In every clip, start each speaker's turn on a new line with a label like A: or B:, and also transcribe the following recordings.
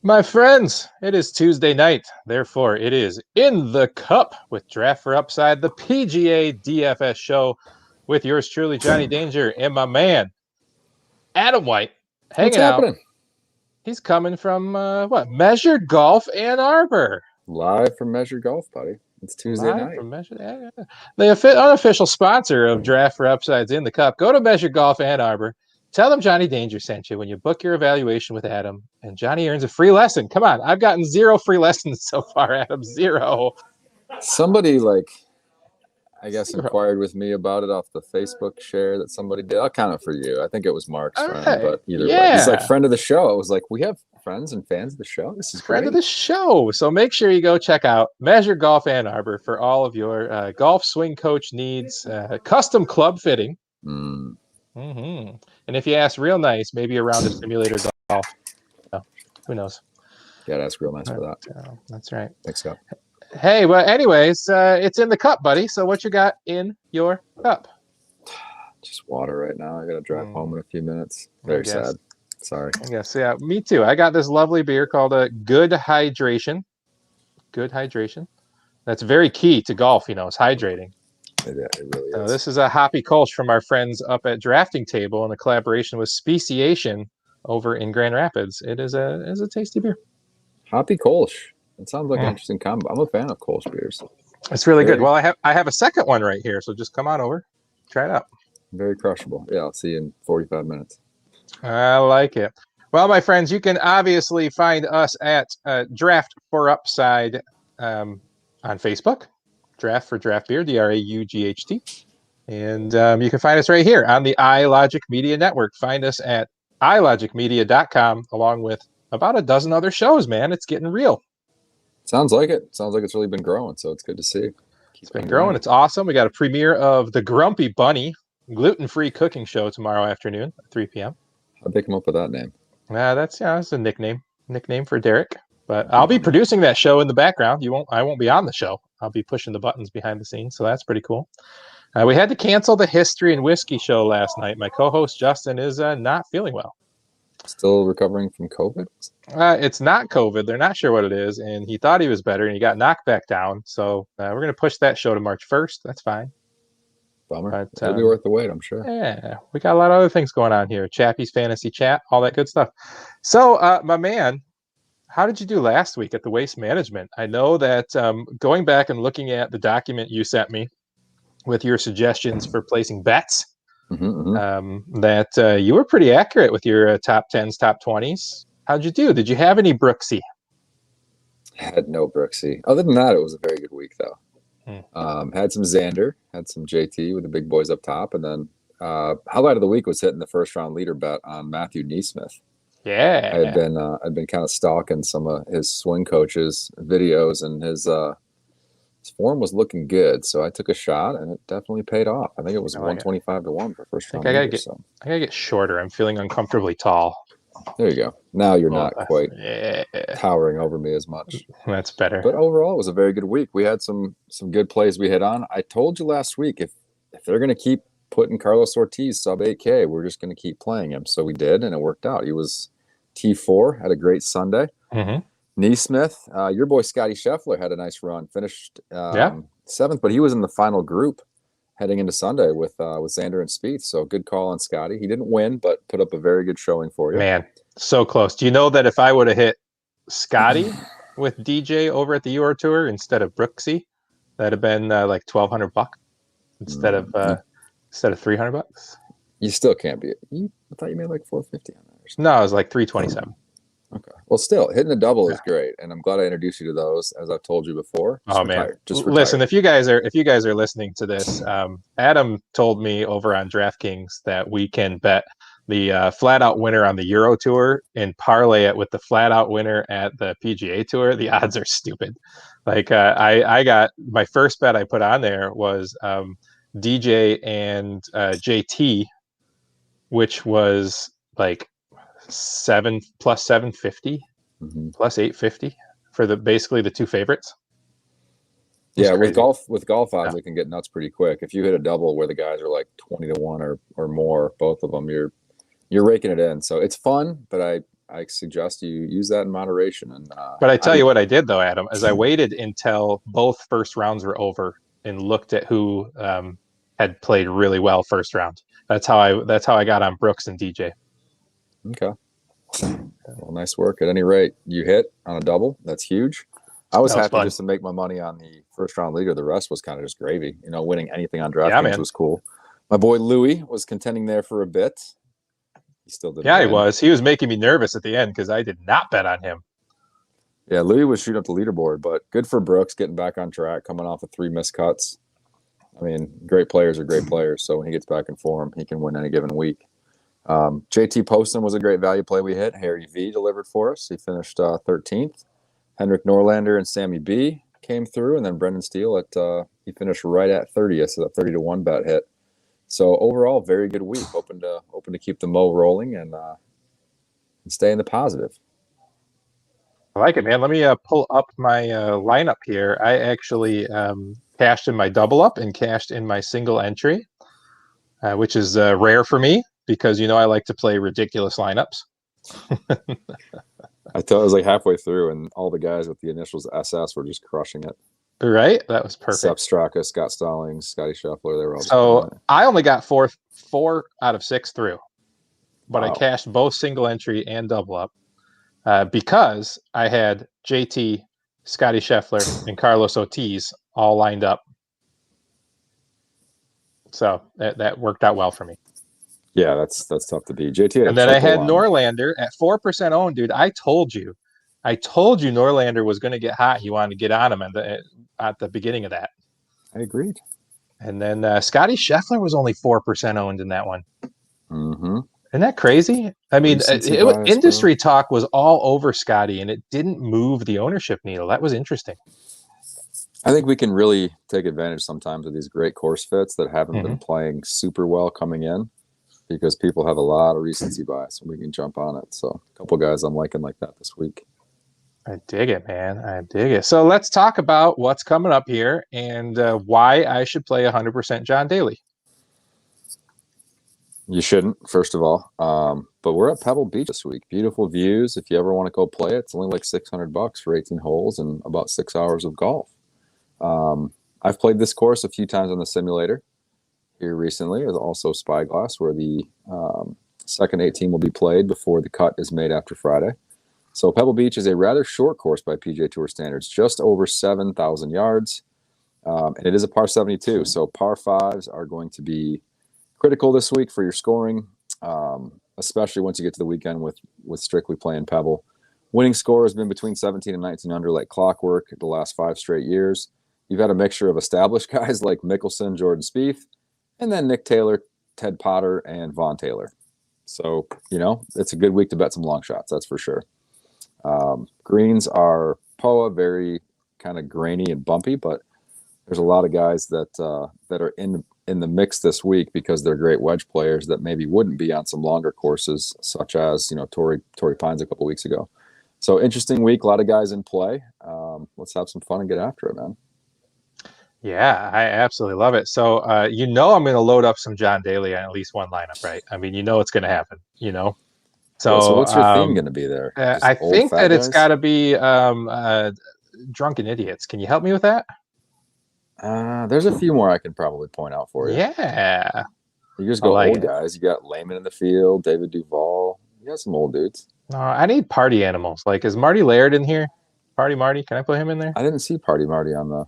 A: My friends, it is Tuesday night. Therefore, it is In the Cup with Draft for Upside, the PGA DFS show with yours truly, Johnny Danger, and my man, Adam White, hanging out. He's coming from, Measured Golf Ann Arbor.
B: Live from Measured Golf, buddy. It's Tuesday night.
A: From Measured, the unofficial sponsor of Draft for Upside's In the Cup. Go to Measured Golf Ann Arbor. Tell them Johnny Danger sent you when you book your evaluation with Adam, and Johnny earns a free lesson. Come on. I've gotten 0 free lessons so far, Adam. 0.
B: Somebody, inquired with me about it off the Facebook share that somebody did. I'll count it for you. I think it was Mark's friend, but either way. He's like friend of the show. I was like, we have friends and fans of the show. This is
A: friend of the show. So make sure you go check out Measure Golf Ann Arbor for all of your golf swing coach needs, custom club fitting. Mm-hmm. And if you ask real nice, maybe a round of simulator golf. Who knows?
B: Yeah, that's real nice for that.
A: That's right.
B: Thanks, Scott.
A: Hey, well, anyways, it's In the Cup, buddy. So what you got in your cup?
B: Just water right now. I got to drive home in a few minutes. Very sad. Sorry.
A: I guess, yeah, me too. I got this lovely beer called a Good Hydration. Good Hydration. That's very key to golf, is hydrating.
B: It really is.
A: This is a Hoppy Kolsch from our friends up at Drafting Table in a collaboration with Speciation over in Grand Rapids. It is a tasty beer.
B: Hoppy Kolsch. It sounds like an interesting combo. I'm a fan of Kolsch beers.
A: It's really good. Well, I have a second one right here, so just come on over, try it out.
B: Very crushable. Yeah, I'll see you in 45 minutes.
A: I like it. Well, my friends, you can obviously find us at Draft for Upside on Facebook. Draft for Draft Beer, DRAUGHT. And you can find us right here on the iLogic Media Network. Find us at ilogicmedia.com along with about a dozen other shows, man. It's getting real.
B: Sounds like it. Sounds like it's really been growing, so it's good to see.
A: It's been growing. It's awesome. We got a premiere of the Grumpy Bunny gluten-free cooking show tomorrow afternoon at 3 p.m.
B: How'd they come up with that name?
A: That's a nickname for Derek. But I'll be producing that show in the background. I won't be on the show. I'll be pushing the buttons behind the scenes, so that's pretty cool. We had to cancel the History and Whiskey show last night. My co-host Justin is not feeling well.
B: Still recovering from COVID?
A: It's not COVID. They're not sure what it is, and he thought he was better, and he got knocked back down. So we're going to push that show to March 1st. That's fine.
B: Bummer. But, it'll be worth the wait, I'm sure.
A: Yeah, we got a lot of other things going on here. Chappie's Fantasy Chat, all that good stuff. So, my man, how did you do last week at the Waste Management? I know that going back and looking at the document you sent me with your suggestions for placing bets, that you were pretty accurate with your top 10s, top 20s. How'd you do? Did you have any Brooksy?
B: I had no Brooksy. Other than that, it was a very good week, though. Had some Xander, had some JT with the big boys up top, and then highlight of the week was hitting the first round leader bet on Matthew Neesmith.
A: Yeah,
B: I'd been kind of stalking some of his swing coaches' videos, and his form was looking good. So I took a shot, and it definitely paid off. I think it was 125 to 1 for first round. I
A: gotta get shorter. I'm feeling uncomfortably tall.
B: There you go. Now you're not quite towering over me as much.
A: That's better.
B: But overall, it was a very good week. We had some good plays we hit on. I told you last week, if they're going to keep putting Carlos Ortiz sub 8K, we're just going to keep playing him. So we did, and it worked out. He was T4, had a great Sunday. Neesmith, your boy Scotty Scheffler had a nice run. Finished 7th, but he was in the final group heading into Sunday with Xander and Spieth. So good call on Scotty. He didn't win, but put up a very good showing for you.
A: Man, so close. Do you know that if I would have hit Scotty with DJ over at the UR Tour instead of Brooksy, that'd have been like $1,200 instead of $300.
B: You still can't be. I thought you made like $450 on that.
A: No, it was like $327.
B: Okay. Well, still hitting a double
A: Yeah.
B: is great, and I'm glad I introduced you to those. As I've told you before, just
A: Oh man,
B: retire. Just
A: listen,
B: retire.
A: if you guys are listening to this, Adam told me over on DraftKings that we can bet the flat out winner on the Euro Tour and parlay it with the flat out winner at the PGA Tour. The odds are stupid. Like I got my first bet I put on there was DJ and JT, which was like 7 plus 750
B: Hmm.
A: plus 850 for the basically the two favorites. It was
B: Yeah,
A: crazy.
B: with golf odds,
A: Yeah.
B: it can get nuts pretty quick. If you hit a double where the guys are like 20 to 1 or more, both of them, you're raking it in. So it's fun, but I suggest you use that in moderation. And
A: But I
B: I
A: tell you what I did though, Adam, is I waited until both first rounds were over and looked at who had played really well first round. That's how I got on Brooks and DJ.
B: okay. Well, nice work. At any rate, you hit on a double. That's huge. I was
A: That was
B: happy
A: fun.
B: just to make my money on the first round leader. The rest was kind of just gravy. Winning anything on
A: Yeah,
B: DraftKings
A: man.
B: was cool. My boy Louie was contending there for a bit. He still didn't
A: Yeah, he
B: win.
A: was. He was making me nervous at the end because I did not bet on him.
B: Yeah, Louis was shooting up the leaderboard, but good for Brooks getting back on track, coming off of 3 missed cuts. I mean, great players are great players, so when he gets back in form, he can win any given week. JT Poston was a great value play we hit. Harry V delivered for us. He finished 13th. Henrik Norlander and Sammy B came through, and then Brendan Steele he finished right at 30th, so that 30 to 1 bet hit. So overall, very good week. Hoping to keep the mo rolling and stay in the positive.
A: I like it, man. Let me pull up my lineup here. I actually cashed in my double up and cashed in my single entry, which is rare for me because I like to play ridiculous lineups.
B: I thought it was like halfway through, and all the guys with the initials SS were just crushing it.
A: Right? That was
B: Sepp
A: perfect.
B: Straka, Scott Stallings, Scotty Scheffler, they were all just
A: So I only got four out of 6 through, but I
B: wow.
A: cashed both single entry and double up because I had JT, Scotty Scheffler, and Carlos Ortiz all lined up. So that worked out well for me.
B: Yeah, that's tough to beat. JT had
A: And
B: a
A: then I
B: triple
A: had
B: on.
A: Norlander at 4% owned, dude. I told you Norlander was going to get hot. He wanted to get on him at the beginning of that.
B: I agreed.
A: And then Scotty Scheffler was only 4% owned in that one.
B: Mm-hmm.
A: Isn't that crazy? I mean,
B: Recency bias,
A: industry talk was all over Scotty, and it didn't move the ownership needle. That was interesting.
B: I think we can really take advantage sometimes of these great course fits that haven't
A: Mm-hmm.
B: been playing super well coming in because people have a lot of recency bias and we can jump on it. So a couple guys I'm liking like that this week.
A: I dig it, man. I dig it. So let's talk about what's coming up here and why I should play 100% John Daly.
B: You shouldn't, first of all. But we're at Pebble Beach this week. Beautiful views. If you ever want to go play it, it's only like $600 for 18 holes and about 6 hours of golf. I've played this course a few times on the simulator here recently. There's also Spyglass, where the second 18 will be played before the cut is made after Friday. So Pebble Beach is a rather short course by PGA Tour standards, just over 7,000 yards. And it is a par 72. So par 5s are going to be critical this week for your scoring, especially once you get to the weekend with strictly playing Pebble. Winning score has been between 17 and 19 under like clockwork the last 5 straight years. You've had a mixture of established guys like Mickelson, Jordan Spieth, and then Nick Taylor, Ted Potter, and Vaughn Taylor. So, it's a good week to bet some long shots, that's for sure. Greens are POA, very kind of grainy and bumpy, but there's a lot of guys that are in the mix this week because they're great wedge players that maybe wouldn't be on some longer courses, such as Torrey Pines a couple weeks ago. So interesting week, a lot of guys in play. Let's have some fun and get after it, man.
A: Yeah, I absolutely love it. So I'm going to load up some John Daly on at least one lineup, right? I mean, it's going to happen.
B: So what's your theme going to be there?
A: I think that it's got to be drunken idiots. Can you help me with that?
B: There's a few more I can probably point out for you.
A: Yeah.
B: You just go old guys. You got Lehman in the field, David Duval. You got some old dudes.
A: No, I need party animals. Like, is Marty Laird in here? Party Marty? Can I put him in there?
B: I didn't see Party Marty on the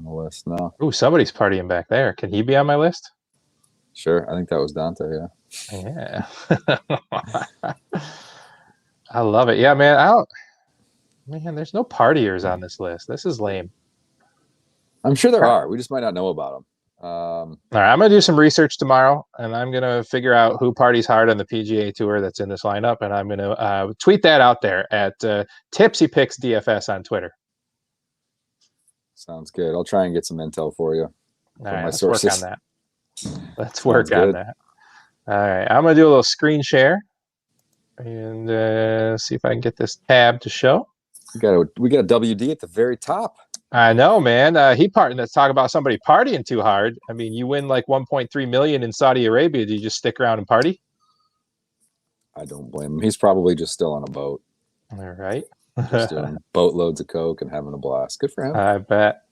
B: list. No.
A: Ooh, somebody's partying back there. Can he be on my list?
B: Sure. I think that was Dante. Yeah.
A: Yeah. I love it. Yeah, man. Man, there's no partiers on this list. This is lame.
B: I'm sure there are. We just might not know about them.
A: All right, I'm gonna do some research tomorrow, and I'm gonna figure out who parties hard on the PGA Tour that's in this lineup, and I'm gonna tweet that out there at Tipsy Picks DFS on Twitter.
B: Sounds good. I'll try and get some intel for you.
A: All
B: From
A: right,
B: my
A: let's
B: sources.
A: work on that. Let's work
B: Sounds
A: on
B: good.
A: that. All right, I'm gonna do a little screen share and see if I can get this tab to show.
B: We got a WD at the very top.
A: I know, man. Let's talk about somebody partying too hard. I mean, you win like 1.3 million in Saudi Arabia. Do you just stick around and party?
B: I don't blame him. He's probably just still on a boat.
A: All right.
B: Just doing boatloads of coke and having a blast. Good for him.
A: I bet.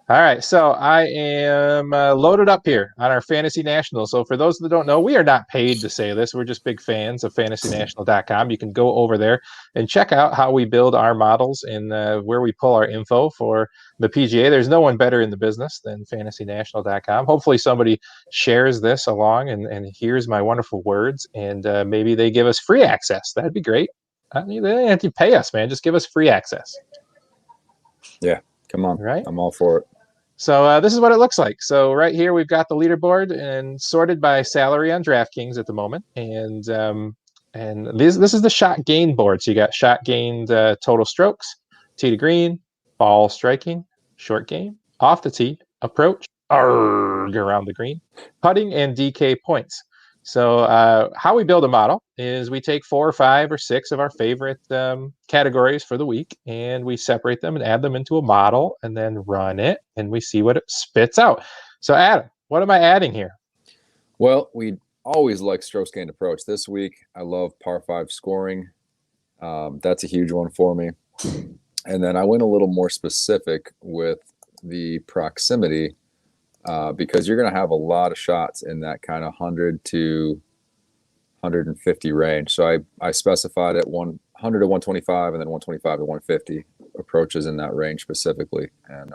A: All right, so I am loaded up here on our Fantasy National. So for those that don't know, we are not paid to say this. We're just big fans of fantasynational.com. You can go over there and check out how we build our models and where we pull our info for the PGA. There's no one better in the business than fantasynational.com. Hopefully somebody shares this along and hears my wonderful words, and maybe they give us free access. That'd be great. I mean, they don't have to pay us, man. Just give us free access.
B: Yeah, come on.
A: Right?
B: I'm all for it.
A: So this is what it looks like. So right here, we've got the leaderboard and sorted by salary on DraftKings at the moment. And this is the shot gain board. So you got shot gained total strokes, tee to green, ball striking, short game, off the tee, approach, around the green, putting, and DK points. So how we build a model is we take 4 or 5 or 6 of our favorite categories for the week, and we separate them and add them into a model and then run it, and we see what it spits out. So Adam, what am I adding here?
B: Well, we always like strokes gained approach. This week, I love par 5 scoring. That's a huge one for me. And then I went a little more specific with the proximity because you're going to have a lot of shots in that kind of 100 to 150 range. So I specified at 100 to 125 and then 125 to 150 approaches in that range specifically, and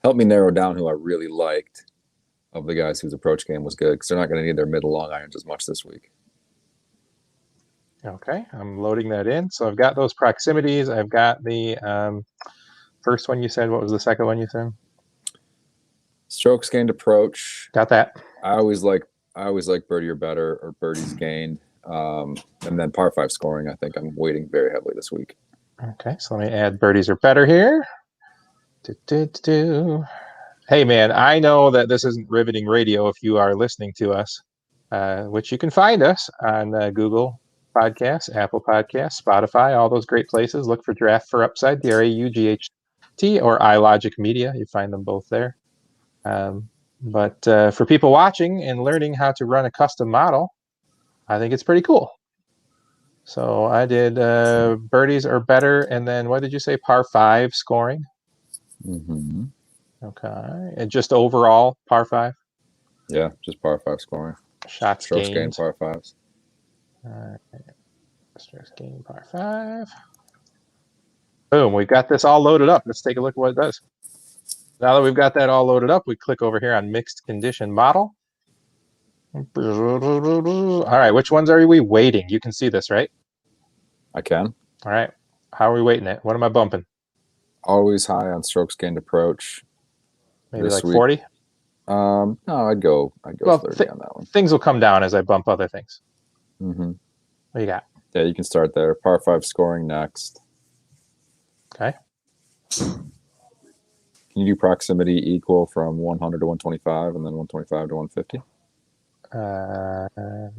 B: helped me narrow down who I really liked of the guys whose approach game was good, because they're not going to need their middle long irons as much this week.
A: Okay, I'm loading that in. So I've got those proximities. I've got the first one you said. What was the second one you said?
B: Strokes gained approach.
A: Got that.
B: I always like birdie or better or birdies gained, and then par 5 scoring. I think I'm weighting very heavily this week.
A: Okay, so let me add birdies or better here. Hey man, I know that this isn't riveting radio if you are listening to us, which you can find us on Google Podcasts, Apple Podcasts, Spotify, all those great places. Look for Draft for Upside, DRAUGHT, or iLogic Media. You find them both there. But for people watching and learning how to run a custom model, I think it's pretty cool. So I did birdies or better, and then what did you say? Par 5 scoring.
B: Mm-hmm.
A: Okay, and just overall par 5.
B: Yeah, just par 5 scoring.
A: Strokes gained
B: par 5s.
A: All right, strokes gained par 5. Boom, we've got this all loaded up. Let's take a look at what it does. Now that we've got that all loaded up, we click over here on mixed condition model. All right, which ones are we weighting? You can see this, right?
B: I can.
A: All right, how are we weighting it? What am I bumping?
B: Always high on strokes gained approach.
A: Maybe like 40?
B: No, I'd go 30 on that one. Things
A: will come down as I bump other things.
B: Mm-hmm.
A: What you got?
B: Yeah, you can start there. Par 5 scoring next.
A: Okay.
B: Can you do proximity equal from 100 to 125 and then 125 to 150?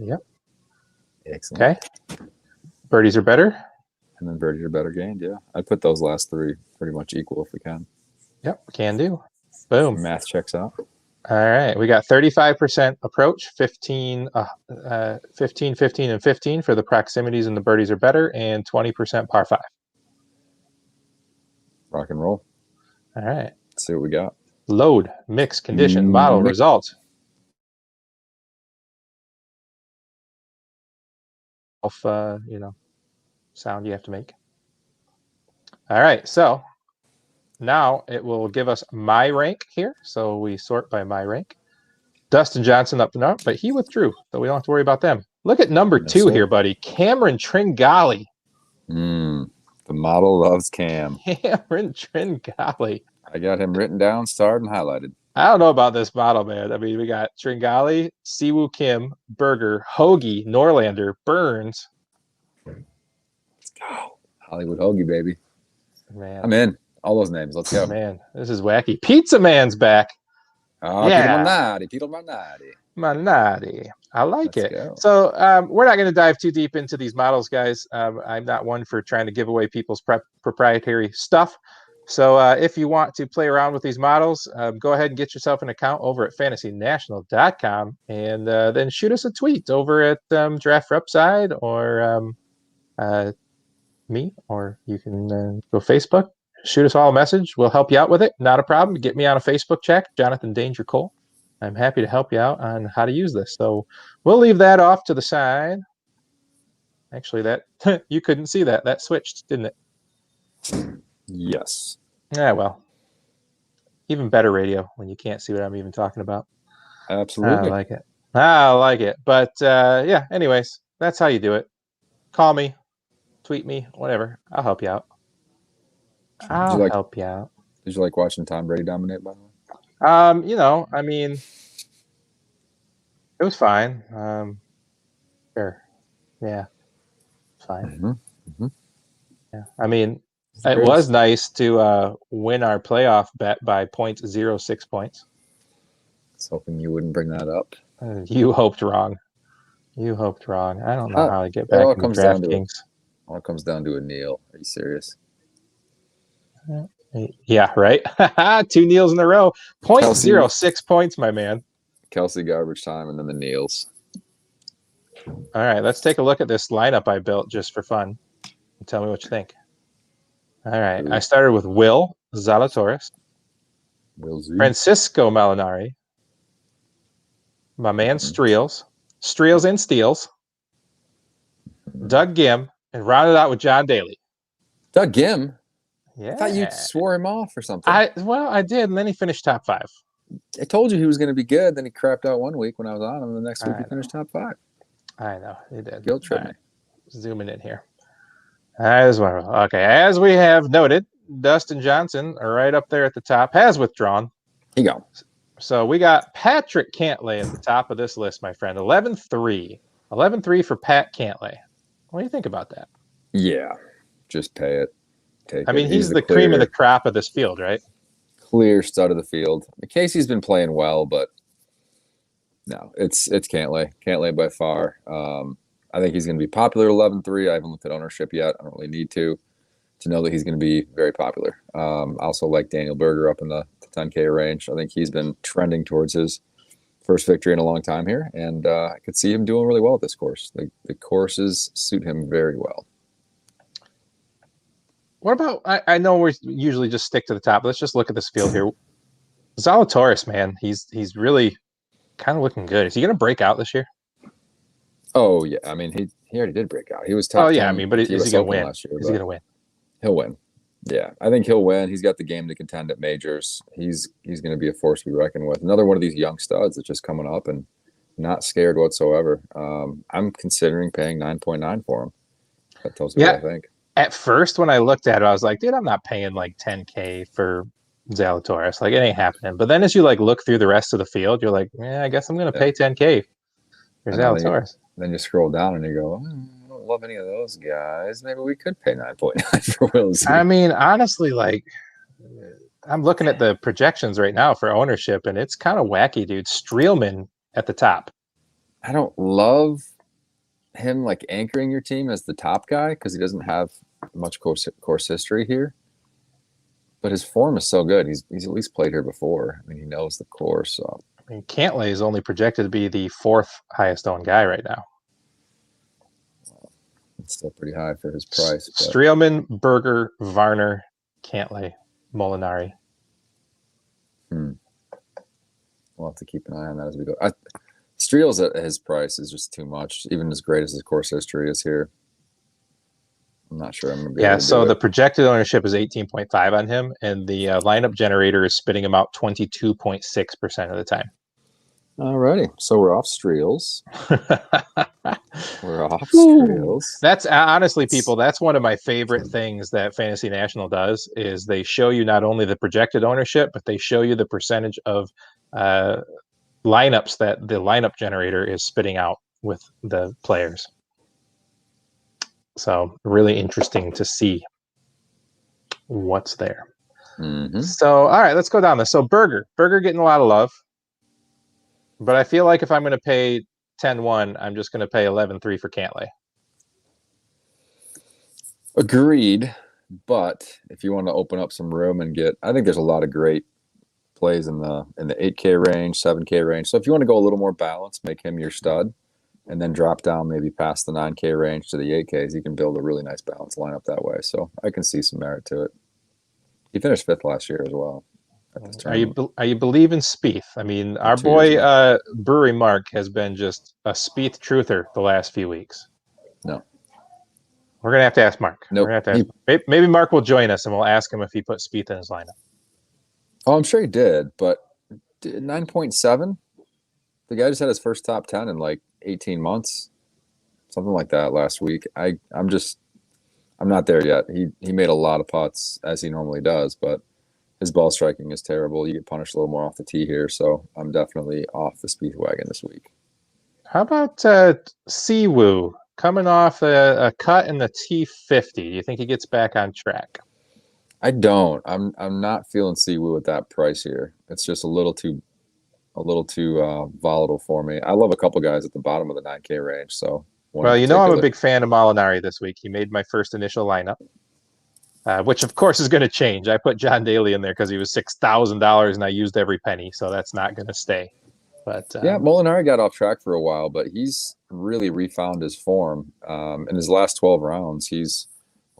A: Yep.
B: Excellent.
A: Okay. Birdies are better.
B: And then birdies are better gained, yeah. I'd put those last 3 pretty much equal if we can.
A: Yep, can do. Boom.
B: Math checks out.
A: All right, we got 35% approach, 15, 15, and 15 for the proximities and the birdies are better, and 20% par 5.
B: Rock and roll.
A: All right.
B: Let's see what we got.
A: Load, mix, condition, model, results. Sound you have to make. All right, so now it will give us my rank here. So we sort by my rank. Dustin Johnson up and up, but he withdrew, so we don't have to worry about them. Look at number
B: Yes,
A: 2
B: sir.
A: here, buddy. Cameron Tringali.
B: The model loves Cam.
A: Cameron Tringali.
B: I got him written down, starred, and highlighted.
A: I don't know about this model, man. I mean, we got Tringali, Siwoo Kim, Berger, Hoagie, Norlander, Burns.
B: Let's go. Hollywood Hoagie, baby.
A: Man.
B: I'm in. All those names. Let's go.
A: Man, this is wacky. Pizza Man's back.
B: Oh,
A: Yeah.
B: Peter Manati.
A: Manati. I like
B: Let's
A: it.
B: go.
A: So we're not going to dive too deep into these models, guys. I'm not one for trying to give away people's proprietary stuff. So if you want to play around with these models, go ahead and get yourself an account over at fantasynational.com and then shoot us a tweet over at Draft for Upside or me, or you can go Facebook. Shoot us all a message. We'll help you out with it. Not a problem. Get me on a Facebook check, Jonathan Danger Cole. I'm happy to help you out on how to use this. So we'll leave that off to the side. Actually, that you couldn't see that. That switched, didn't it?
B: Yes.
A: Yeah, well, even better radio when you can't see what I'm even talking about.
B: Absolutely.
A: I like it. I like it. But yeah, anyways, that's how you do it. Call me, tweet me, whatever. I'll help you out. I'll help you out.
B: Did you like watching Tom Brady dominate, by the way?
A: I mean, it was fine. Sure. Yeah. Fine. Yeah. I mean, it was nice to win our playoff bet by 0.06 points.
B: I was hoping you wouldn't bring that up.
A: You hoped wrong. I don't know how to get back into DraftKings.
B: All comes down to a kneel. Are you serious?
A: Yeah, right. 2 kneels in a row. 0.06 points, my man.
B: Kelsey garbage time and then the kneels.
A: All right, let's take a look at this lineup I built just for fun. And tell me what you think. All right, I started with Will Zalatoris, Francisco Molinari, my man Streels and Steels, Doug Gim, and rounded out with John Daly.
B: Doug Gim?
A: Yeah.
B: I thought you swore him off or something.
A: I did, and then he finished top 5.
B: I told you he was going to be good. Then he crapped out one week when I was on him. The next week he finished top 5.
A: I know he did.
B: Guilt trip me.
A: Zooming in here. As well. Okay, as we have noted, Dustin Johnson, right up there at the top, has withdrawn.
B: He go.
A: So we got Patrick Cantlay at the top of this list, my friend. 11-3. 11-3 for Pat Cantlay. What do you think about that?
B: Yeah, just pay it.
A: I mean, he's the cream of the crop of this field, right?
B: Clear stud of the field. Casey's been playing well, but no, it's Cantlay. Cantlay by far. I think he's going to be popular 11-3. I haven't looked at ownership yet. I don't really need to know that he's going to be very popular. I also like Daniel Berger up in the 10K range. I think he's been trending towards his first victory in a long time here, and I could see him doing really well at this course. The courses suit him very well.
A: What about, I know we usually just stick to the top. Let's just look at this field here. Zalatoris, man, he's really kind of looking good. Is he going to break out this year?
B: Oh, yeah. I mean, he already did break out. He was top 10.
A: Oh, yeah. I mean, but is he going to win? Is he going to win?
B: He'll win. Yeah, I think he'll win. He's got the game to contend at majors. He's going to be a force to be reckoned with. Another one of these young studs that's just coming up and not scared whatsoever. I'm considering paying 9.9 for him. That tells me what I think.
A: At first, when I looked at it, I was like, dude, I'm not paying like 10K for Zalatoris. Like, it ain't happening. But then as you like look through the rest of the field, you're like, yeah, I guess I'm going to pay 10K for Zalatoris.
B: Then you scroll down and you go, I don't love any of those guys. Maybe we could pay 9.9 for Wills.
A: I mean, honestly, like, I'm looking at the projections right now for ownership, and it's kind of wacky, dude. Streelman at the top.
B: I don't love him like anchoring your team as the top guy because he doesn't have much course history here, but his form is so good. He's at least played here before. I mean, he knows the course. So
A: I mean, Cantlay is only projected to be the 4th highest owned guy right now.
B: Well, it's still pretty high for his price. But...
A: Streelman, Berger, Varner, Cantlay, Molinari.
B: We'll have to keep an eye on that as we go. Streel's at his price is just too much, even as great as his course history is here. I'm not sure I'm going to be able to
A: so the projected ownership is 18.5 on him, and the lineup generator is spitting him out 22.6% of the time.
B: Alrighty, so we're off Streels. We're off
A: Ooh.
B: Streels.
A: That's honestly, people, that's one of my favorite things that Fantasy National does is they show you not only the projected ownership, but they show you the percentage of lineups that the lineup generator is spitting out with the players. So really interesting to see what's there.
B: Mm-hmm.
A: So, all right, let's go down this. So Burger getting a lot of love. But I feel like if I'm going to pay 10-1, I'm just going to pay 11-3 for Cantlay.
B: Agreed. But if you want to open up some room and get, I think there's a lot of great plays in the 8K range, 7K range. So if you want to go a little more balanced, make him your stud, and then drop down maybe past the 9K range to the 8Ks, you can build a really nice balanced lineup that way. So I can see some merit to it. He finished 5th last year as well.
A: Are you believing Spieth? I mean, our
B: 2 years
A: boy Brewery Mark has been just a Spieth truther the last few weeks.
B: No.
A: We're going to have to ask Mark.
B: Nope.
A: We're gonna have to ask, maybe Mark will join us and we'll ask him if he put Spieth in his lineup.
B: Oh, I'm sure he did, but 9.7? The guy just had his first top 10 in like 18 months. Something like that last week. I'm not there yet. He made a lot of putts as he normally does, but his ball striking is terrible. You get punished a little more off the tee here, so I'm definitely off the Spieth wagon this week.
A: How about Siwoo coming off a cut in the T50? Do you think he gets back on track?
B: I don't. I'm not feeling Siwoo at that price here. It's just a little too volatile for me. I love a couple guys at the bottom of the 9K range. So
A: well, I'm a big fan of Molinari this week. He made my first initial lineup. Which of course is going to change. I put John Daly in there because he was $6,000 and I used every penny, so that's not going to stay. But
B: yeah, Molinari got off track for a while, but he's really refound his form. In his last 12 rounds, he's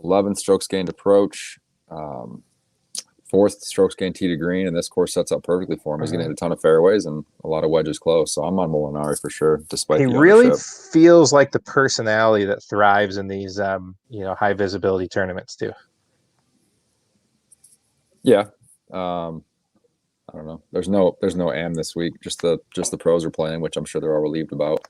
B: 11th strokes gained approach, 4th strokes gained tee to green, and this course sets up perfectly for him. He's going to hit a ton of fairways and a lot of wedges close. So I'm on Molinari for sure, despite
A: he
B: the
A: really
B: ownership.
A: feels like the personality that thrives in these high visibility tournaments too.
B: Yeah. I don't know. There's no AM this week. Just the pros are playing, which I'm sure they're all relieved about.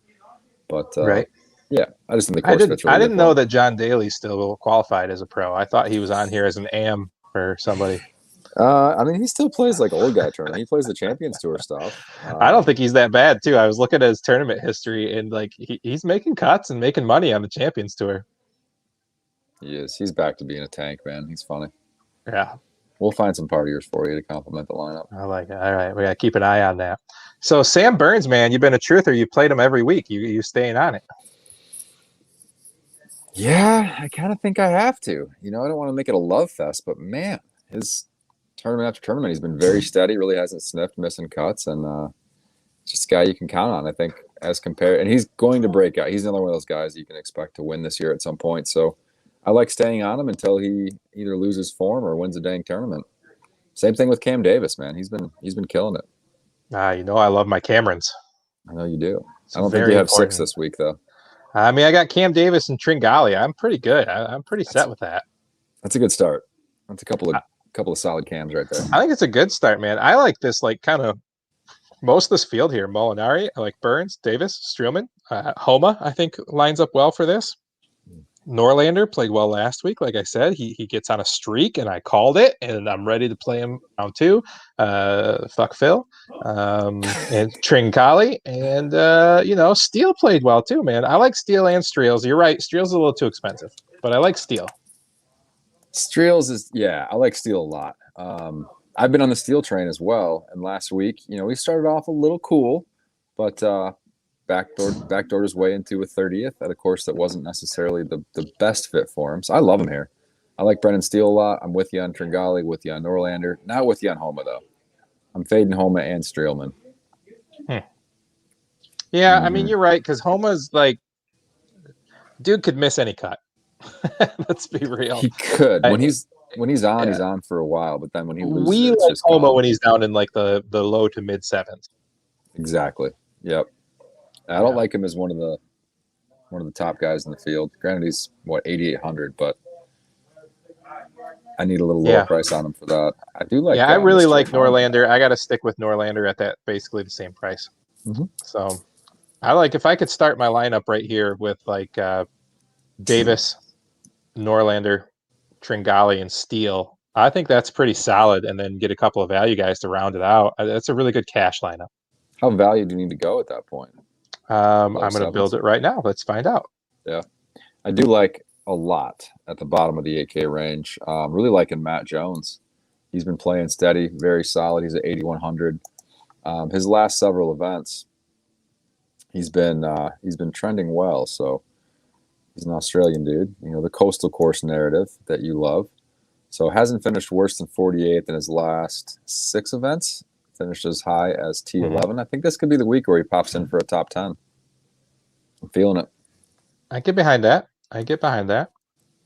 B: But
A: right.
B: Yeah, I just think the course fits really
A: I didn't know that John Daly still qualified as a pro. I thought he was on here as an AM for somebody.
B: I mean, he still plays like old guy tournament. He plays the Champions Tour stuff.
A: I don't think he's that bad too. I was looking at his tournament history and like he's making cuts and making money on the Champions Tour.
B: He is. He's back to being a tank, man. He's funny.
A: Yeah.
B: We'll find some partiers for you to complement the lineup.
A: I like it. All right. We got to keep an eye on that. So Sam Burns, man, you've been a truther. You played him every week. You staying on it.
B: Yeah, I kind of think I have to. I don't want to make it a love fest, but man, his tournament after tournament, he's been very steady, really hasn't sniffed missing cuts, and just a guy you can count on, I think, as compared. And he's going to break out. He's another one of those guys you can expect to win this year at some point. So I like staying on him until he either loses form or wins a dang tournament. Same thing with Cam Davis, man. He's been killing it.
A: I love my Camerons.
B: I know you do. I don't think you have 6 this week, though.
A: I mean, I got Cam Davis and Tringali. I'm pretty good. I'm pretty set with that.
B: That's a good start. That's a couple of solid cams right there.
A: I think it's a good start, man. I like this, like kind of most of this field here. Molinari, I like Burns, Davis, Streelman, Homa. I think lines up well for this. Norlander played well last week. Like I said, he gets on a streak, and I called it, and I'm ready to play him round 2. Fuck Phil, and Trincali, and Steele played well too, man. I like Steele and Streels. You're right, Streels is a little too expensive, but I like Steele.
B: Streels is I like Steele a lot. I've been on the Steele train as well, and last week, we started off a little cool, but backdoored his way into a 30th at a course that wasn't necessarily the best fit for him. So I love him here. I like Brendan Steele a lot. I'm with you on Tringali, with you on Norlander. Not with you on Homa, though. I'm fading Homa and Streelman.
A: Yeah, I mean, you're right, because Homa's like, dude could miss any cut. Let's be real.
B: He could. When he's on, he's on for a while, but then when he loses,
A: we
B: it's
A: like
B: just
A: Homa
B: gone.
A: when he's down in like the low to mid 7s.
B: Exactly. Yep. I don't like him as one of the top guys in the field. Granted, he's 8,800, but I need a little lower price on him for that. I do like.
A: Yeah, I really like Norlander. I got to stick with Norlander at that basically the same price.
B: Mhm.
A: So I like if I could start my lineup right here with like Davis, Norlander, Tringali, and Steele. I think that's pretty solid, and then get a couple of value guys to round it out. That's a really good cash lineup.
B: How value do you need to go at that point?
A: I'm
B: Low
A: going to build
B: sevens?
A: it right now. Let's find out.
B: Yeah. I do like a lot at the bottom of the 8K range. Really liking Matt Jones. He's been playing steady, very solid. He's at 8,100. His last several events, he's been trending well. So he's an Australian dude. You know, the coastal course narrative that you love. So hasn't finished worse than 48th in his last 6 events. Finished as high as T11. I think this could be the week where he pops in for a top 10. I'm feeling it.
A: I get behind that. I get behind that.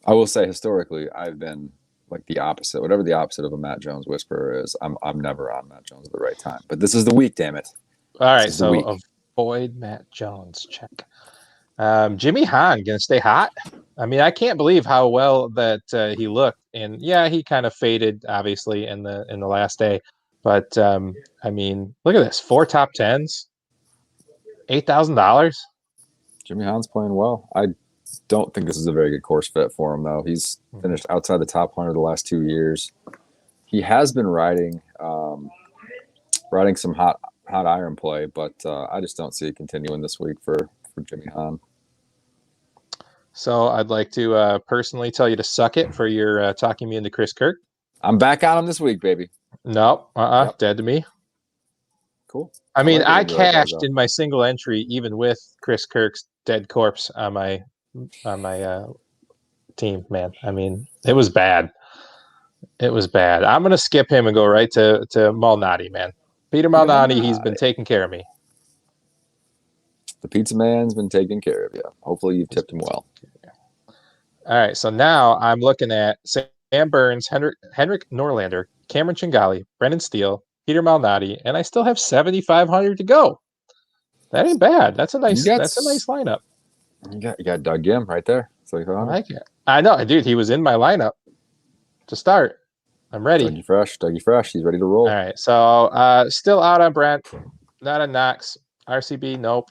B: I will say historically, I've been like the opposite. Whatever the opposite of a Matt Jones whisperer is, I'm never on Matt Jones at the right time. But this is the week, damn it.
A: All right,
B: This is the
A: so
B: week.
A: avoid Matt Jones. Check. Jimmy Hahn gonna stay hot. I mean, I can't believe how well that he looked, and yeah, he kind of faded obviously in the last day. But I mean, look at this: 4 top tens, $8,000.
B: Jimmy Hahn's playing well. I don't think this is a very good course fit for him, though. He's finished outside the top 100 the last 2 years. He has been riding some hot iron play, but I just don't see it continuing this week for Jimmy Hahn.
A: So I'd like to personally tell you to suck it for your talking me into Chris Kirk.
B: I'm back on him this week, baby.
A: No,
B: Yep.
A: dead to me.
B: Cool.
A: I mean, I
B: like it when you're like that,
A: cashed in my single entry even with Chris Kirk's dead corpse on my team, man. I mean, it was bad. It was bad. I'm gonna skip him and go right to Malnati, man. Peter Malnati, he's been taking care of me.
B: The pizza man's been taking care of you. Hopefully you've tipped him well.
A: All right, so now I'm looking at Sam Burns, Henrik Norlander, Cameron Chingali, Brendan Steele, Peter Malnati, and I still have 7,500 to go. That ain't bad. That's a nice lineup.
B: You got Doug Gim right there.
A: I like it. I know, dude. He was in my lineup to start. I'm ready.
B: Dougie Fresh. He's ready to roll.
A: All right. So still out on Brent. Not on Knox. RCB, nope.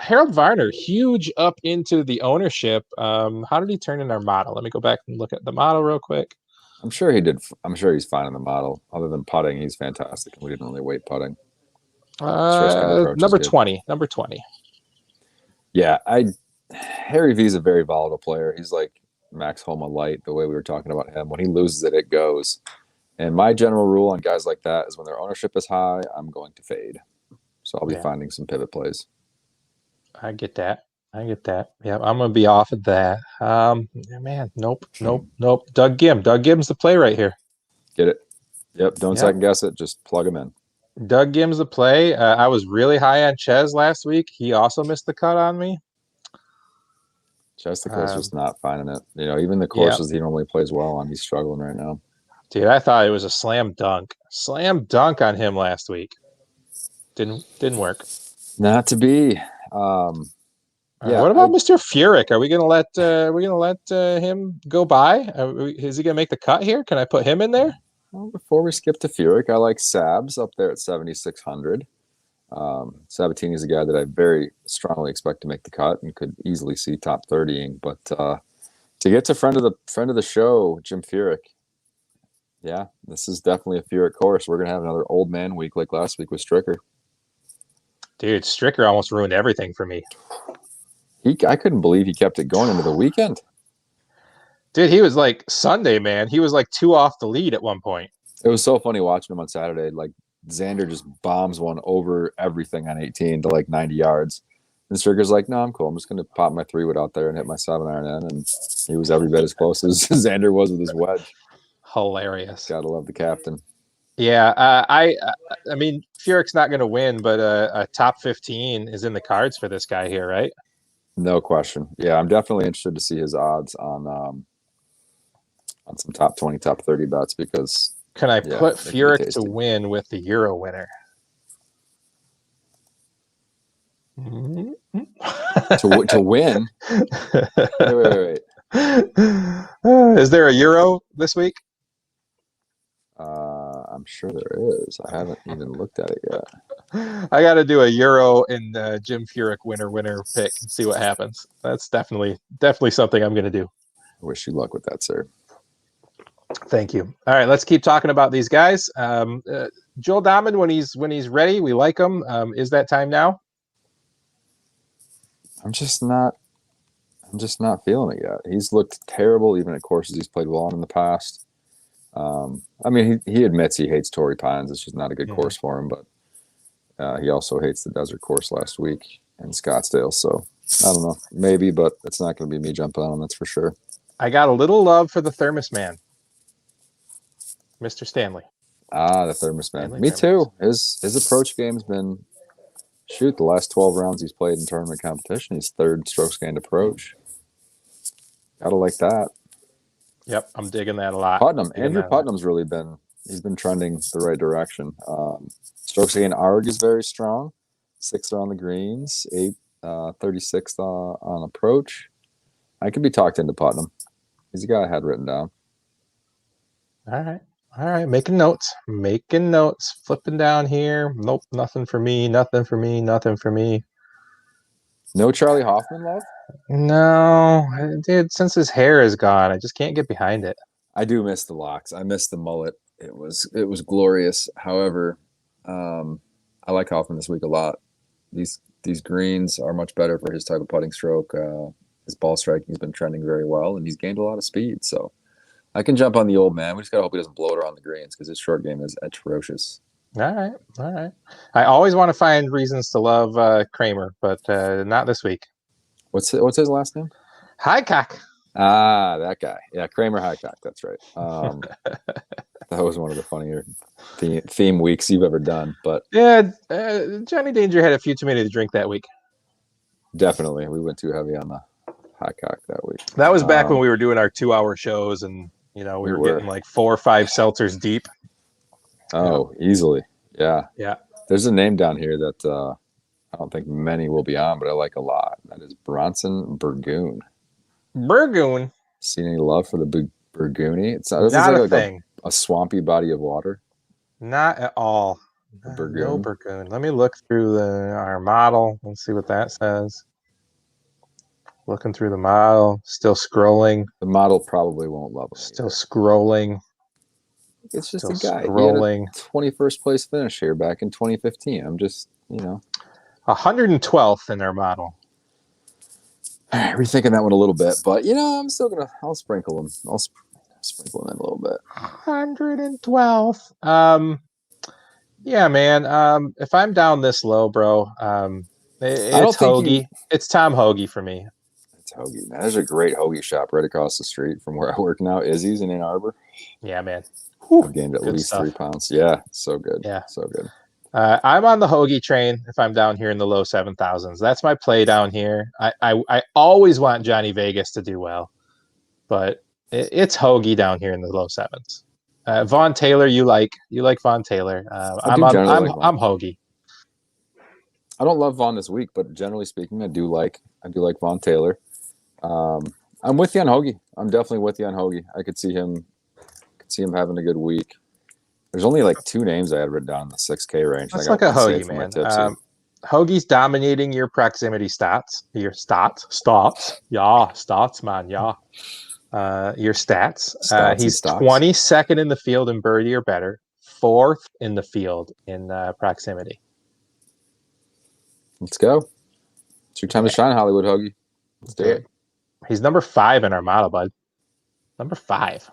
A: Harold Varner, huge up into the ownership. How did he turn in our model? Let me go back and look at the model real quick.
B: I'm sure he did. I'm sure he's fine in the model. Other than putting, he's fantastic. We didn't really weight putting.
A: Number 20. Number 20.
B: Yeah, Harry V is a very volatile player. He's like Max Homa light. The way we were talking about him, when he loses it, it goes. And my general rule on guys like that is when their ownership is high, I'm going to fade. So I'll be finding some pivot plays.
A: I get that. Yeah, I'm gonna be off of that. Man, nope. Doug Gim. Doug Gim's the play right here.
B: Get it? Yep. Don't second guess it. Just plug him in.
A: Doug Gim's the play. I was really high on Ches last week. He also missed the cut on me.
B: Chesticle's just not finding it. You know, even the courses he normally plays well on, he's struggling right now.
A: Dude, I thought it was a slam dunk on him last week. Didn't work.
B: Not to be.
A: What about Mr. Furyk? Are we gonna let him go by? Is he gonna make the cut here? Can I put him in there?
B: Well, before we skip to Furyk, I like Sabs up there at 7,600. Sabatini's a guy that I very strongly expect to make the cut and could easily see top 30ing. But to get to friend of the show, Jim Furyk, yeah, this is definitely a Furyk course. We're gonna have another old man week like last week with Stricker.
A: Dude, Stricker almost ruined everything for me.
B: I couldn't believe he kept it going into the weekend.
A: Dude, he was like Sunday, man. He was like 2 off the lead at one point.
B: It was so funny watching him on Saturday. Like Xander just bombs one over everything on 18 to like 90 yards. And Stricker's like, no, I'm cool. I'm just going to pop my 3-wood out there and hit my 7-iron in. And he was every bit as close as Xander was with his wedge.
A: Hilarious.
B: Gotta love the captain.
A: Yeah, I mean, Furyk's not going to win, but a top 15 is in the cards for this guy here, right?
B: No question. Yeah, I'm definitely interested to see his odds on some top 20, top 30 bets because.
A: Can I put Furyk to win with the Euro winner?
B: to win? Wait.
A: Is there a Euro this week?
B: I'm sure there is. I haven't even looked at it yet.
A: I got to do a Euro and Jim Furyk winner pick and see what happens. That's definitely something I'm going to do.
B: I wish you luck with that, sir.
A: Thank you. All right, let's keep talking about these guys. Joel Dahman, when he's ready, we like him. Is that time now?
B: I'm just not feeling it yet. He's looked terrible, even at courses he's played well on in the past. I mean, he admits he hates Torrey Pines. It's just not a good course for him, but he also hates the desert course last week in Scottsdale. So I don't know, maybe, but it's not going to be me jumping on him. That's for sure.
A: I got a little love for the Thermos Man, Mr. Stanley.
B: Ah, the Thermos Man. Me too. His approach game's been the last 12 rounds he's played in tournament competition. He's third strokes gained approach. Gotta like that.
A: Yep, I'm digging that a lot.
B: Andrew Putnam's really he's been trending the right direction. Strokes gained arg is very strong. 6th on the greens, 36th on approach. I could be talked into Putnam. He's a guy I had written down.
A: All right. Making notes. Flipping down here. Nope, nothing for me. No
B: Charlie Hoffman love?
A: No, dude. Since his hair is gone, I just can't get behind it.
B: I do miss the locks. I miss the mullet. It was glorious. However, I like Hoffman this week a lot. These greens are much better for his type of putting stroke. His ball striking has been trending very well, and he's gained a lot of speed. So I can jump on the old man. We just got to hope he doesn't blow it around the greens because his short game is atrocious.
A: All right. I always want to find reasons to love Kramer, but not this week.
B: What's his last name?
A: Highcock.
B: Ah, that guy. Yeah, Kramer Highcock. That's right. That was one of the funnier theme weeks you've ever done. But
A: yeah, Johnny Danger had a few too many to drink that week.
B: Definitely, we went too heavy on the Highcock that week.
A: That was back when we were doing our 2-hour shows, and we were getting like 4 or 5 seltzers deep.
B: Oh, easily. Yeah.
A: Yeah.
B: There's a name down here that I don't think many will be on, but I like a lot. That is Bronson Burgoon.
A: Burgoon?
B: Seen any love for the Burgoony? It's
A: not a thing.
B: A swampy body of water.
A: Not at all. No Burgoon. Let me look through our model and see what that says. Looking through the model, still scrolling.
B: The model probably won't love it.
A: Still scrolling.
B: It's just a guy.
A: Scrolling.
B: He had a 21st place finish here back in 2015. I'm just,
A: 112th in our model.
B: Rethinking that one a little bit, but I'm still I'll sprinkle him. I'll sprinkle him in a little bit.
A: 112th. Yeah, man. If I'm down this low, bro, it's Hoagie. It's Tom Hoagie for me.
B: It's Hoagie, man. There's a great Hoagie shop right across the street from where I work now. Izzy's in Ann Arbor.
A: Yeah, man.
B: I've gained at least 3 pounds. Yeah, so good.
A: Yeah,
B: so good.
A: I'm on the Hoagie train if I'm down here in the low 7,000s. That's my play down here. I always want Johnny Vegas to do well, but it's Hoagie down here in the low 7s. Vaughn Taylor, you like Vaughn Taylor. I'm Hoagie.
B: I don't love Vaughn this week, but generally speaking, I do like Vaughn Taylor. I'm with you on Hoagie. I'm definitely with you on Hoagie. I could see him having a good week. There's only like 2 names I had written down in the 6K range.
A: Let's look at Hoagie, man. Hoagie's dominating your proximity stats. Your stats. Yeah, stats, man. Yeah. Your stats. He's 22nd in the field in birdie or better. 4th in the field in proximity.
B: Let's go. It's your time to shine, Hollywood Hoagie. Let's do it.
A: He's number 5 in our model, bud. Number 5.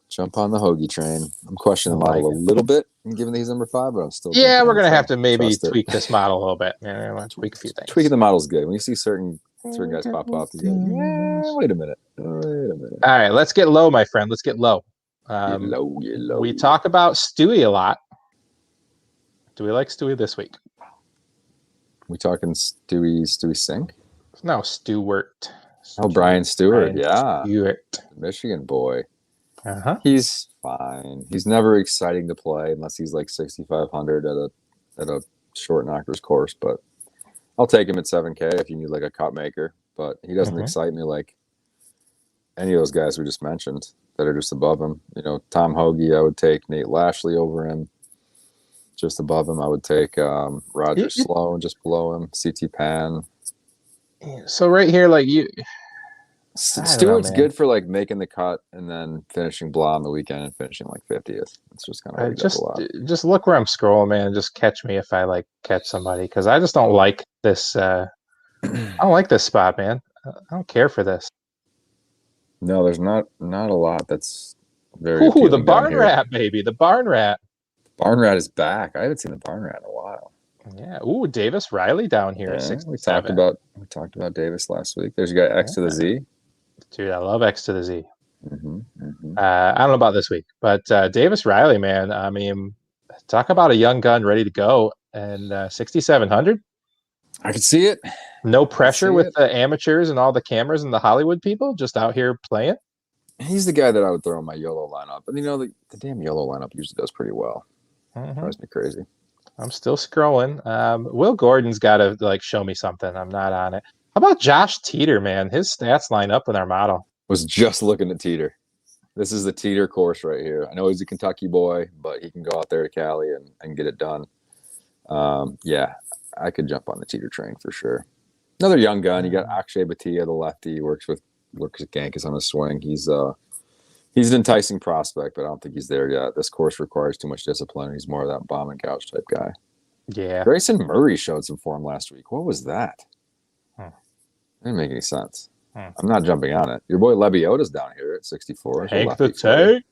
B: Jump on the Hoagie train. I'm questioning the model a little bit, given that he's number 5, but I'm still.
A: Yeah, we're gonna have to maybe tweak this model a little bit. Yeah, we'll tweak a few things.
B: Tweaking the model's good. When you see certain guys pop up, you go, wait a minute.
A: All right, let's get low, my friend. Let's get low.
B: Get low.
A: We talk about Stewie a lot. Do we like Stewie this week?
B: We talking Stewie Sink?
A: No, Stewart.
B: Oh, Brian Stewart. Yeah.
A: Stewart.
B: Michigan boy.
A: Uh-huh.
B: He's fine. He's never exciting to play unless he's like 6,500 at a short knockers course. But I'll take him at 7K if you need like a cup maker. But he doesn't excite me like any of those guys we just mentioned that are just above him. Tom Hoagie, I would take Nate Lashley over him. Just above him, I would take Roger Sloan. Just below him, CT Pan.
A: So right here, like you,
B: Stewart's good for like making the cut and then finishing blah on the weekend and finishing like 50th. It's just kind of what he does a lot.
A: Just look where I'm scrolling, man, and just catch me if I like catch somebody, because I just don't like this. I don't like this spot, man. I don't care for this.
B: No, there's not a lot that's very.
A: Ooh, the barn rat, baby, the barn rat.
B: Barn rat is back. I haven't seen the barn rat in a while.
A: Yeah. Ooh, Davis Riley down here at 67.
B: We talked about Davis last week. There's your guy X to the Z.
A: Dude, I love X to the Z. I don't know about this week, but Davis Riley, man. I mean, talk about a young gun ready to go, and 6,700.
B: I can see it.
A: No pressure with the amateurs and all the cameras and the Hollywood people, just out here playing.
B: He's the guy that I would throw in my YOLO lineup, and the damn YOLO lineup usually does pretty well. Drives me crazy.
A: I'm still scrolling. Will Gordon's got to like show me something. I'm not on it. How about Josh Teeter, man? His stats line up with our model.
B: Was just looking at Teeter. This is the Teeter course right here. I know he's a Kentucky boy, but he can go out there to Cali and get it done. Yeah, I could jump on the Teeter train for sure. Another young gun. You got Akshay Bhatia, the lefty, works with Gankus on his swing. He's an enticing prospect, but I don't think he's there yet. This course requires too much discipline. He's more of that bomb and couch type guy.
A: Yeah.
B: Grayson Murray showed some form last week. What was that? Didn't make any sense. I'm not jumping on it. Your boy Lebiota's down here at 64.
A: Take the take.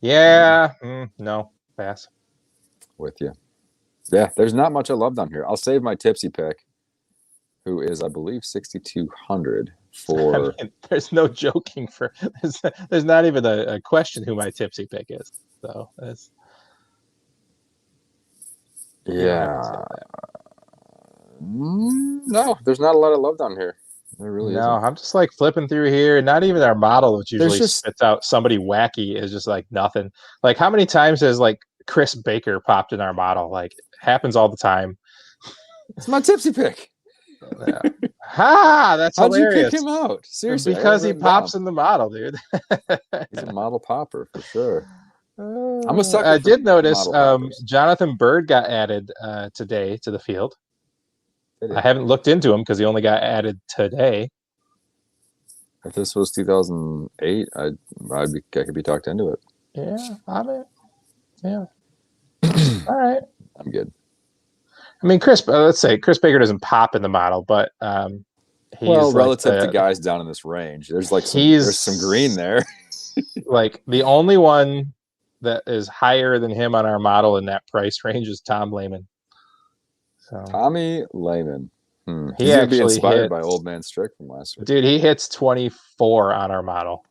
A: Yeah. No. Pass.
B: With you. Yeah, there's not much I love down here. I'll save my tipsy pick, who is, I believe, 6,200 for.
A: I mean, there's no joking for. There's not even a question who my tipsy pick is. So that's.
B: Yeah. No, there's not a lot of love down here. There really isn't.
A: I'm just like flipping through here. Not even our model, which usually spits out somebody wacky, is just like nothing. Like how many times has like Chris Baker popped in our model? Like happens all the time.
B: It's my tipsy pick.
A: Yeah. That's
B: How'd
A: hilarious.
B: You pick him out? Seriously,
A: because he pops in the model, dude.
B: He's a model popper for sure. I'm a sucker.
A: I did notice Jonathan Bird got added today to the field. I haven't looked into him because he only got added today.
B: If this was 2008, I could be talked into it.
A: Yeah, yeah. All right,
B: I'm good.
A: I mean, let's say Chris Baker doesn't pop in the model, but he's
B: relative to guys down in this range, there's some green there.
A: Like the only one that is higher than him on our model in that price range is Tom Lehman. So
B: Tommy Lehman.
A: He
B: He's
A: actually
B: be inspired
A: hits,
B: by Old Man Strick from last week.
A: Dude, he hits 24 on our model.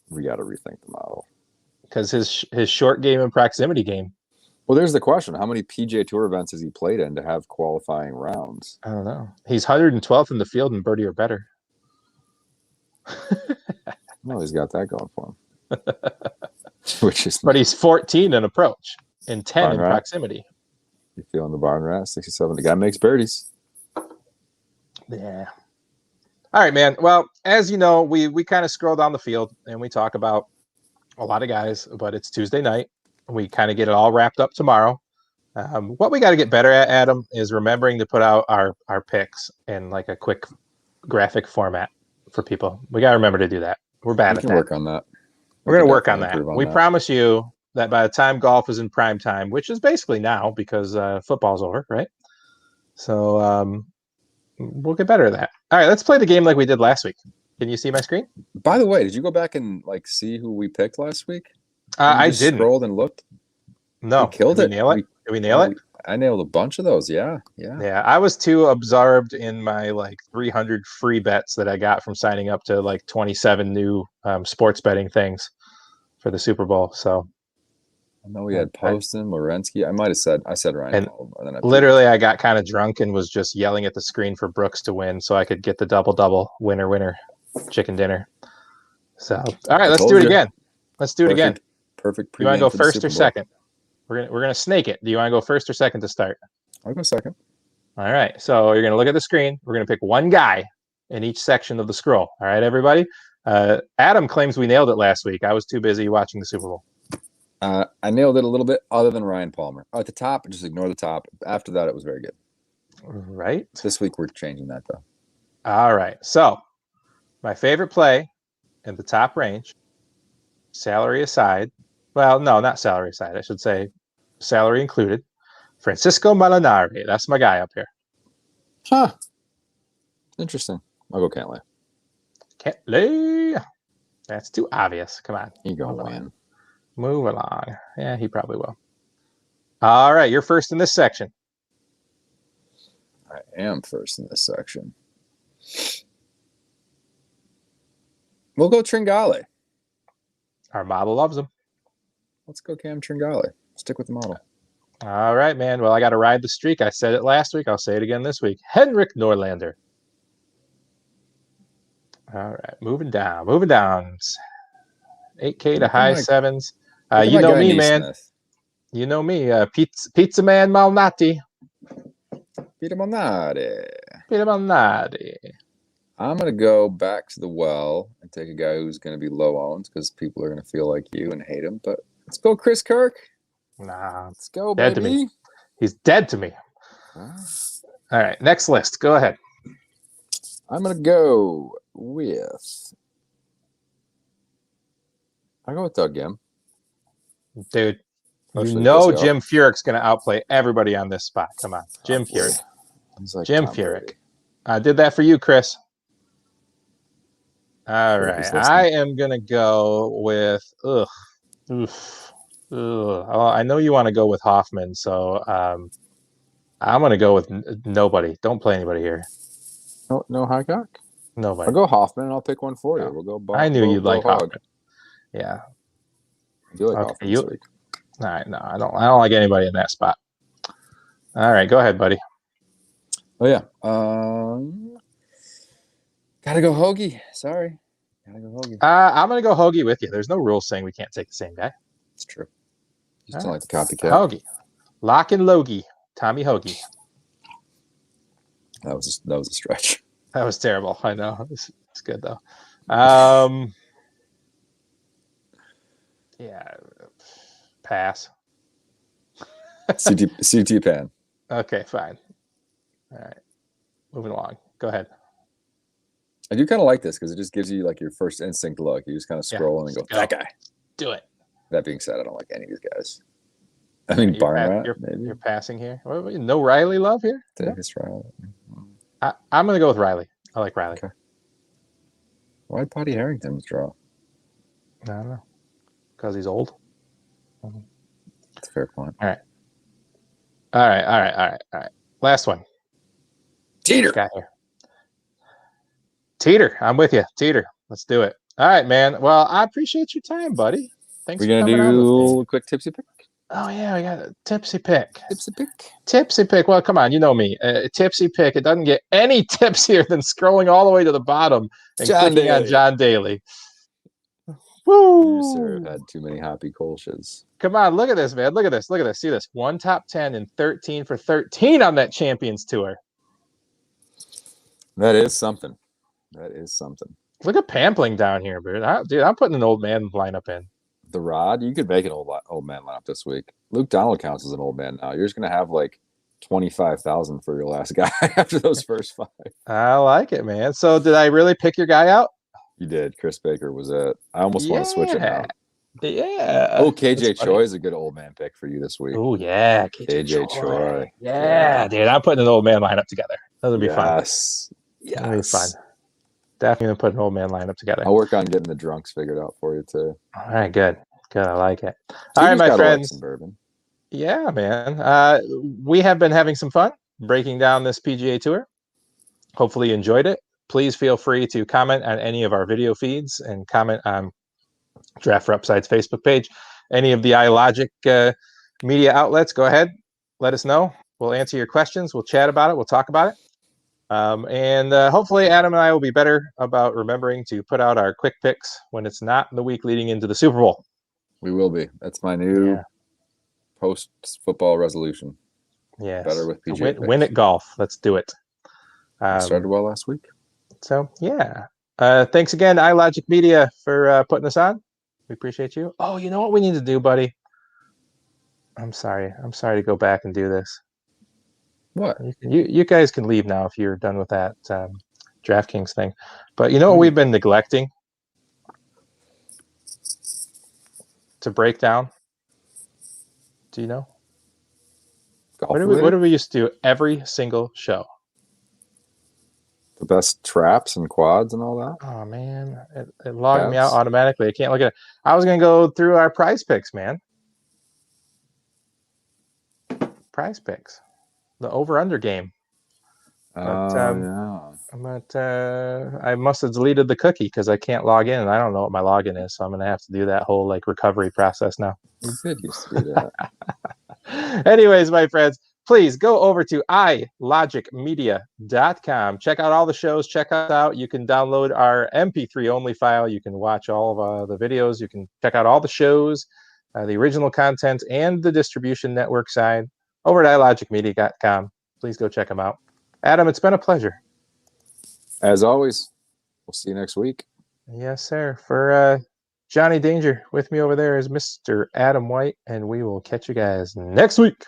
B: We got to rethink the model
A: because his short game and proximity game.
B: Well, there's the question: how many PGA Tour events has he played in to have qualifying rounds?
A: I don't know. He's 112th in the field in birdie or better.
B: Well, he's got that going for him.
A: But he's 14 in approach and 10 in proximity.
B: You feeling the barn rat? 67. The guy makes birdies.
A: Yeah. All right, man. Well, as you know, we kind of scroll down the field and we talk about a lot of guys, but it's Tuesday night. We kind of get it all wrapped up tomorrow. What we got to get better at, Adam, is remembering to put out our picks in like a quick graphic format for people. We got to remember to do that. We're bad at that.
B: We can work on that.
A: We're going to work on that. We promise you that by the time golf is in prime time, which is basically now because football's over, right? So we'll get better at that. All right, let's play the game like we did last week. Can you see my screen?
B: By the way, did you go back and like see who we picked last week?
A: I didn't.
B: Scrolled and looked.
A: No,
B: we killed it.
A: Did we nail it?
B: I nailed a bunch of those. Yeah.
A: I was too absorbed in my like 300 free bets that I got from signing up to like 27 new sports betting things for the Super Bowl. So
B: I know we had Poston, Morensky. I said Ryan.
A: And literally, I got kind of drunk and was just yelling at the screen for Brooks to win so I could get the double winner chicken dinner. So all right, let's do it again. Let's do it again.
B: Perfect.
A: You want to go first or second? We're gonna snake it. Do you want to go first or second to start?
B: I'll go second.
A: All right. So you're gonna look at the screen. We're gonna pick one guy in each section of the scroll. All right, everybody. Adam claims we nailed it last week. I was too busy watching the Super Bowl.
B: I nailed it a little bit, other than Ryan Palmer. At the top, just ignore the top. After that, it was very good.
A: Right.
B: This week, we're changing that, though.
A: All right. So, my favorite play in the top range, salary aside. Well, no, not salary aside. I should say salary included. Francisco Molinari. That's my guy up here.
B: Huh. Interesting. I'll go Cantlay.
A: Cantlay. That's too obvious. Come on.
B: You go, man.
A: Move along. Yeah, he probably will. All right. You're first in this section.
B: I am first in this section. We'll go Tringale.
A: Our model loves him.
B: Let's go Cam Tringale. Stick with the model.
A: All right, man. Well, I got to ride the streak. I said it last week. I'll say it again this week. Henrik Norlander. All right. Moving down. 8K to high sevens. You know me, man.
B: Smith.
A: You know me. Pizza Man Malnati.
B: Peter Malnati. I'm going to go back to the well and take a guy who's going to be low owned because people are going to feel like you and hate him. But let's go Chris Kirk.
A: Nah.
B: Let's go,
A: dead
B: baby.
A: To me. He's dead to me. All right. Next list. Go ahead.
B: I'm going to go with... I'll go with Doug Gim.
A: Dude, you know Jim Furyk's going to outplay everybody on this spot. Come on. Jim Furyk.
B: Like
A: Jim Furyk. I did that for you, Chris. All right. I am going to go with... Oh, I know you want to go with Hoffman, so I'm going to go with nobody. Don't play anybody here.
B: No Highcock?
A: Nobody.
B: I'll go Hoffman, and I'll pick one for you. We'll go
A: I knew you'd like Hoffman. Yeah.
B: I do like Hoffman this week.
A: All right, no, I don't like anybody in that spot. All right, go ahead, buddy.
B: Oh, yeah. Gotta go Hoagie. Sorry. Gotta go Hoagie.
A: I'm going to go Hoagie with you. There's no rules saying we can't take the same guy.
B: It's true. You still like the copycat.
A: Hoagie. Lock and Logie. Tommy Hoagie.
B: That was a stretch.
A: That was terrible. I know. It's good, though. Yeah. Pass.
B: CT Pan.
A: Okay, fine. All right. Moving along. Go ahead.
B: I do kind of like this because it just gives you like your first instinct look. You just kind of scroll and go, that guy.
A: Do it.
B: That being said, I don't like any of these guys. I mean, Barnrat, maybe.
A: You're passing here. No Riley love here?
B: Davis Riley.
A: I'm going to go with Riley. I like Riley.
B: Okay. Why'd Potty Harrington withdraw?
A: I don't know. Because he's old.
B: That's a fair point.
A: All right. Last one.
B: Teeter.
A: Got here. Teeter. I'm with you. Teeter. Let's do it. All right, man. Well, I appreciate your time, buddy. Thanks for coming on with me.
B: We're going to do a quick tipsy pick?
A: Oh, yeah. We got a tipsy pick.
B: Tipsy pick.
A: Well, come on. You know me. Tipsy pick. It doesn't get any tipsier than scrolling all the way to the bottom and clicking on John Daly. Woo!
B: You, sir, have had too many happy Kolsches.
A: Come on. Look at this, man. Look at this. See this. 1 top 10 and 13 for 13 on that Champions Tour.
B: That is something.
A: Look at Pampling down here, dude. I'm putting an old man lineup in.
B: The Rod, you could make an old man lineup this week. Luke Donald counts as an old man now. You're just going to have like 25,000 for your last guy after those first 5.
A: I like it, man. So did I really pick your guy out?
B: You did. Chris Baker was it. I almost want to switch it now.
A: Yeah.
B: Oh, KJ Choi is a good old man pick for you this week.
A: Oh, yeah.
B: KJ Choi.
A: Yeah, dude. I'm putting an old man lineup together. That'll be fun.
B: Yes.
A: That'll be fun. Definitely going to put an old man lineup together.
B: I'll work on getting the drunks figured out for you, too.
A: All right, good. I like it. All right, my friends.
B: Some bourbon.
A: Yeah, man. We have been having some fun breaking down this PGA Tour. Hopefully you enjoyed it. Please feel free to comment on any of our video feeds and comment on Draft for Upside's Facebook page. Any of the iLogic media outlets, go ahead. Let us know. We'll answer your questions. We'll chat about it. We'll talk about it. And hopefully Adam and I will be better about remembering to put out our quick picks when it's not the week leading into the Super Bowl.
B: We will be. That's my new post-football resolution.
A: Yeah.
B: Better with PGA picks.
A: Win at golf. Let's do it.
B: Started well last week.
A: So, yeah. Thanks again to iLogic Media for putting us on. We appreciate you. Oh, you know what we need to do, buddy? I'm sorry. I'm sorry to go back and do this.
B: What?
A: You guys can leave now if you're done with that DraftKings thing. But you know what
B: What do you-
A: we've been neglecting to break down? Do you know?
B: Golf
A: What
B: related?
A: do we used to do every single show?
B: The best traps and quads and all that?
A: Oh man, it logged me out
B: Tabs?
A: automatically. I can't look at it. I was gonna go through our prize picks, man. Prize picks, the over/under game. But
B: Oh,
A: I must have deleted the cookie because I can't log in and I don't know what my login is. So I'm gonna have to do that whole like recovery process now.
B: yeah. You did used to do that.
A: Anyways, my friends, please go over to ilogicmedia.com. Check out all the shows. Check us out. You can download our MP3 only file. You can watch all of the videos. You can check out all the shows, the original content, and the distribution network side over at ilogicmedia.com. Please go check them out. Adam, it's been a pleasure.
B: As always, we'll see you next week.
A: Yes, sir. For Johnny Danger, with me over there is Mr. Adam White, and we will catch you guys next week.